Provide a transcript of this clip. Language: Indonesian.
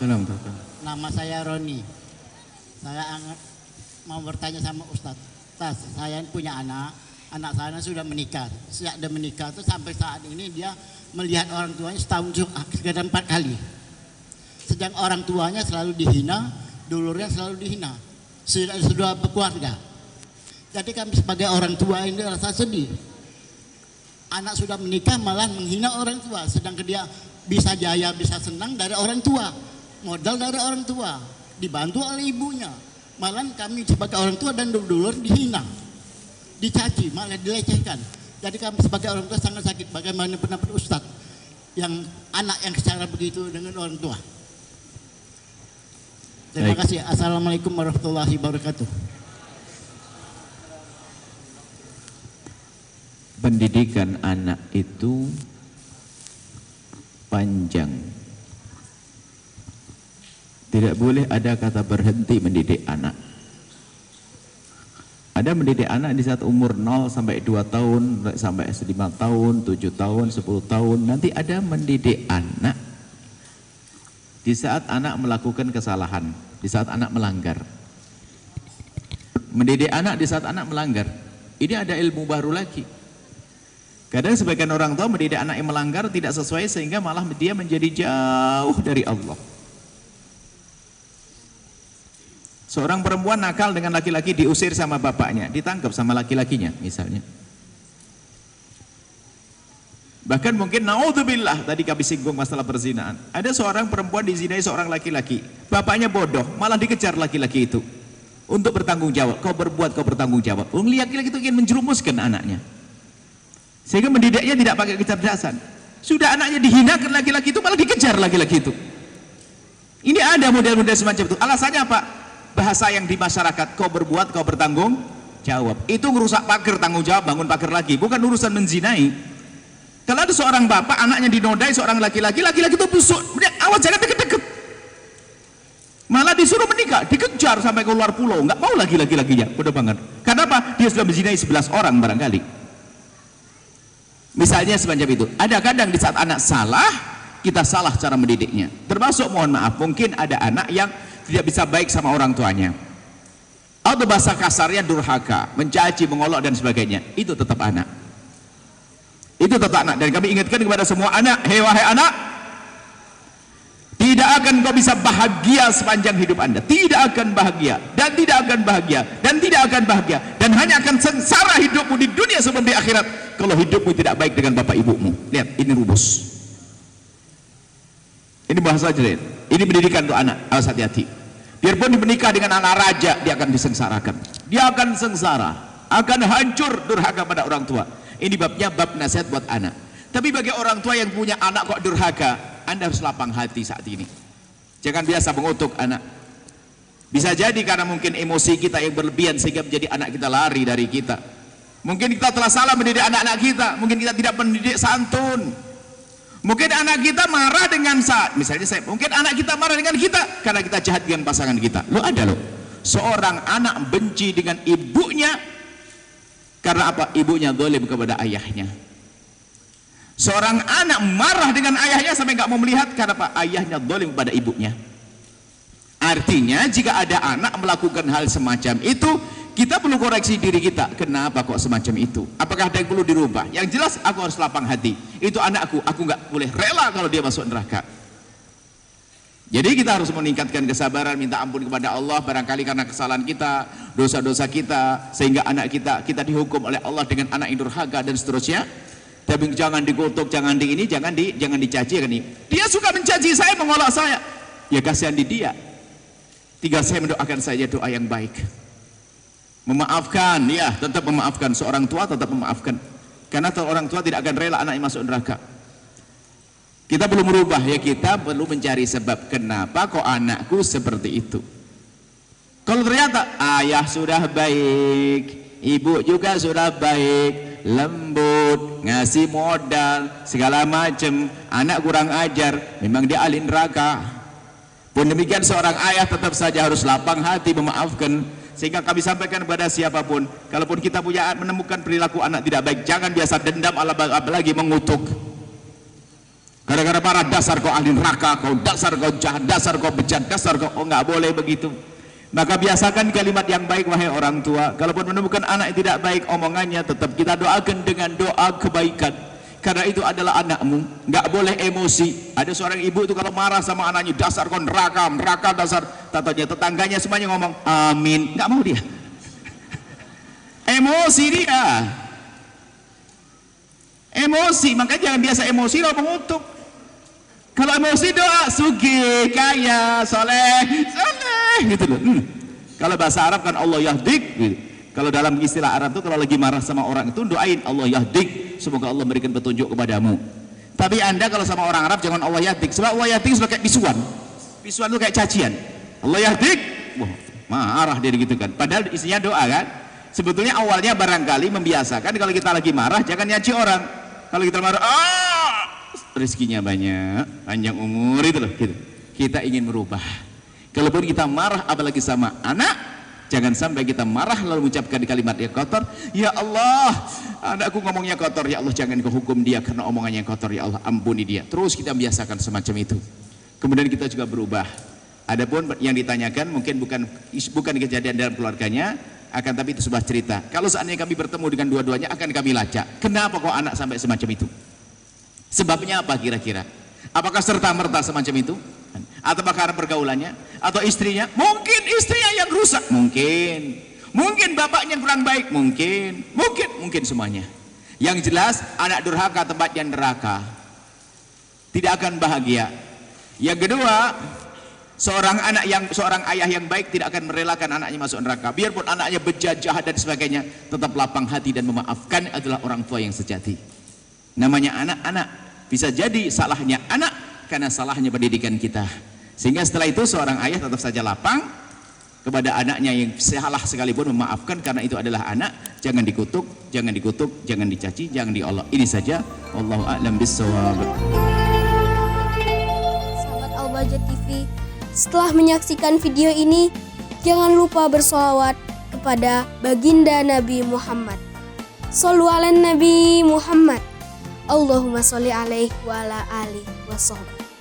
Assalamualaikum. Nama saya Roni. Mau bertanya sama Ustadz. Ustadz, saya punya anak saya sudah menikah. Sejak dia menikah itu sampai saat ini dia melihat orang tuanya setahun sekitar 4 kali. Sedang orang tuanya selalu dihina, dulurnya selalu dihina. Sudah berkeluarga. Jadi kami sebagai orang tua ini rasa sedih. Anak sudah menikah malah menghina orang tua, sedangkan dia bisa jaya, bisa senang dari orang tua, modal dari orang tua, dibantu oleh ibunya. Malah kami sebagai orang tua dan dulur dihina, dicaci, malah dilecehkan. Jadi kami sebagai orang tua sangat sakit. Bagaimana pendapat Ustadz yang anak yang secara begitu dengan orang tua? Terima kasih. Assalamualaikum warahmatullahi wabarakatuh. Pendidikan anak itu panjang. Tidak boleh ada kata berhenti mendidik anak. Ada mendidik anak di saat umur 0 sampai 2 tahun, sampai 5 tahun, 7 tahun, 10 tahun. Nanti ada mendidik anak di saat anak melakukan kesalahan, di saat anak melanggar. Mendidik anak di saat anak melanggar. Ini ada ilmu baru lagi. Kadang sebagian orang tua mendidik anak yang melanggar tidak sesuai sehingga malah dia menjadi jauh dari Allah. Seorang perempuan nakal dengan laki-laki diusir sama bapaknya, ditangkap sama laki-lakinya misalnya. Bahkan mungkin naudzubillah, tadi kami singgung masalah perzinaan. Ada seorang perempuan dizinai seorang laki-laki, bapaknya bodoh, malah dikejar laki-laki itu untuk bertanggung jawab. Kau berbuat, kau bertanggung jawab. Laki-laki itu ingin menjerumuskan anaknya. Sehingga mendidiknya tidak pakai kecerdasan. Sudah anaknya dihinakan laki-laki itu malah dikejar laki-laki itu. Ini ada model-model semacam itu. Alasannya apa? Bahasa yang di masyarakat, kau berbuat, kau bertanggung jawab. Itu ngerusak pagar, tanggung jawab, bangun pagar lagi. Bukan urusan menzinai. Kalau ada seorang bapak, anaknya dinodai seorang laki-laki, laki-laki itu busuk. Awas jangan deket-deket. Malah disuruh menikah, dikejar sampai ke luar pulau. Nggak mau lagi laki-lakinya. Udah banget. Karena apa? Dia sudah menzinai 11 orang barangkali. Misalnya semacam itu. Ada kadang di saat anak salah, kita salah cara mendidiknya. Termasuk mohon maaf, mungkin ada anak yang tidak bisa baik sama orang tuanya. Atau bahasa kasarnya durhaka, mencaci, mengolok dan sebagainya. Itu tetap anak. Itu tetap anak. Dan kami ingatkan kepada semua anak, hei wahai anak, tidak akan kau bisa bahagia sepanjang hidup anda. Tidak akan bahagia, dan tidak akan bahagia, dan tidak akan bahagia, dan hanya akan sengsara hidupmu di dunia sebelum di akhirat kalau hidupmu tidak baik dengan bapak ibumu. Lihat, ini rumus. Ini bahasa jelek. Ini pendidikan untuk anak. Harus hati-hati. Biarpun menikah dengan anak raja, dia akan disengsarakan. Dia akan sengsara, akan hancur durhaka pada orang tua. Ini babnya bab nasihat buat anak. Tapi bagi orang tua yang punya anak kok durhaka, Anda harus lapang hati saat ini. Jangan biasa mengutuk anak. Bisa jadi karena mungkin emosi kita yang berlebihan sehingga menjadi anak kita lari dari kita. Mungkin kita telah salah mendidik anak-anak kita. Mungkin kita tidak mendidik santun. Mungkin anak kita marah dengan saat, misalnya mungkin anak kita marah dengan kita karena kita jahat dengan pasangan kita. Lo ada lo. Seorang anak benci dengan ibunya karena apa? Ibunya zalim kepada ayahnya. Seorang anak marah dengan ayahnya sampai nggak mau melihat karena apa? Ayahnya zalim kepada ibunya. Artinya jika ada anak melakukan hal semacam itu, kita perlu koreksi diri kita. Kenapa kok semacam itu? Apakah ada yang perlu dirubah? Yang jelas aku harus lapang hati. Itu anakku, aku nggak boleh rela kalau dia masuk neraka. Jadi kita harus meningkatkan kesabaran, minta ampun kepada Allah barangkali karena kesalahan kita, dosa-dosa kita, sehingga anak kita dihukum oleh Allah dengan anak yang durhaka dan seterusnya. Tapi jangan dikutuk, jangan di ini, jangan dicaci kan ini. Dia suka mencaci saya, mengolok saya. Ya kasihan di dia. Tinggal saya mendoakan saja doa yang baik. Memaafkan, ya tetap memaafkan. Seorang tua tetap memaafkan. Karena orang tua tidak akan rela anaknya masuk neraka. Kita belum merubah, ya kita perlu mencari sebab kenapa kok anakku seperti itu. Kalau ternyata ayah sudah baik, ibu juga sudah baik, lembut, ngasih modal, segala macam, anak kurang ajar, memang dia ahli neraka. Pun demikian seorang ayah tetap saja harus lapang hati memaafkan. Sehingga kami sampaikan kepada siapapun, kalaupun kita punya menemukan perilaku anak tidak baik, jangan biasa dendam apalagi mengutuk. Gara-gara marah, dasar kau ahli neraka, kau dasar kau jahat, dasar kau bejat, dasar kau, oh nggak boleh begitu. Maka biasakan kalimat yang baik wahai orang tua. Kalaupun menemukan anak yang tidak baik omongannya, tetap kita doakan dengan doa kebaikan. Karena itu adalah anakmu, nggak boleh emosi. Ada seorang ibu itu kalau marah sama anaknya, dasar kau neraka, neraka dasar. Tatanya tetangganya semuanya ngomong amin, nggak mau dia. Emosi dia. Emosi, makanya jangan biasa emosi lo mengutuk. Kalau emosi doa, sugih, kaya, soleh, gitu loh. Kalau bahasa Arab kan Allah yahdik. Gitu. Kalau dalam istilah Arab itu kalau lagi marah sama orang itu doain Allah yahdik, semoga Allah memberikan petunjuk kepadamu. Tapi Anda kalau sama orang Arab jangan Allah yahdik, sebab Allah yahdik sudah kayak bisuan. Bisuan itu kayak cacian. Allah yahdik, wah marah dia gitu kan. Padahal isinya doa kan. Sebetulnya awalnya barangkali membiasakan kalau kita lagi marah jangan nyaci orang. Kalau kita marah, rezekinya banyak, panjang umur itu loh gitu. Kita ingin merubah. Kalaupun kita marah apalagi sama anak, jangan sampai kita marah lalu mengucapkan kalimat yang kotor. Ya Allah, anakku ngomongnya kotor, ya Allah jangan kau hukum dia karena omongannya kotor, ya Allah ampuni dia. Terus kita biasakan semacam itu. Kemudian kita juga berubah. Adapun yang ditanyakan mungkin bukan kejadian dalam keluarganya, akan tapi itu sebuah cerita. Kalau seandainya kami bertemu dengan dua-duanya akan kami lacak. Kenapa kok anak sampai semacam itu? Sebabnya apa kira-kira? Apakah serta-merta semacam itu? Atau karena pergaulannya? Atau istrinya? Mungkin istrinya yang rusak. Mungkin bapaknya kurang baik. Mungkin semuanya. Yang jelas anak durhaka tempatnya neraka. Tidak akan bahagia. Yang kedua, seorang ayah yang baik tidak akan merelakan anaknya masuk neraka. Biarpun anaknya bejat, jahat dan sebagainya, tetap lapang hati dan memaafkan adalah orang tua yang sejati. Namanya anak-anak, bisa jadi salahnya anak karena salahnya pendidikan kita. Sehingga setelah itu seorang ayah tetap saja lapang kepada anaknya yang salah sekalipun memaafkan karena itu adalah anak. Jangan dikutuk, jangan dicaci, jangan diolok. Ini saja. Wallahu a'lam bishawab. Sahabat Al-Bahjah TV, setelah menyaksikan video ini, jangan lupa bersolawat kepada baginda Nabi Muhammad. Shollu ala Nabi Muhammad. Allahumma sholli alaihi wa ala alihi wa sahbihi.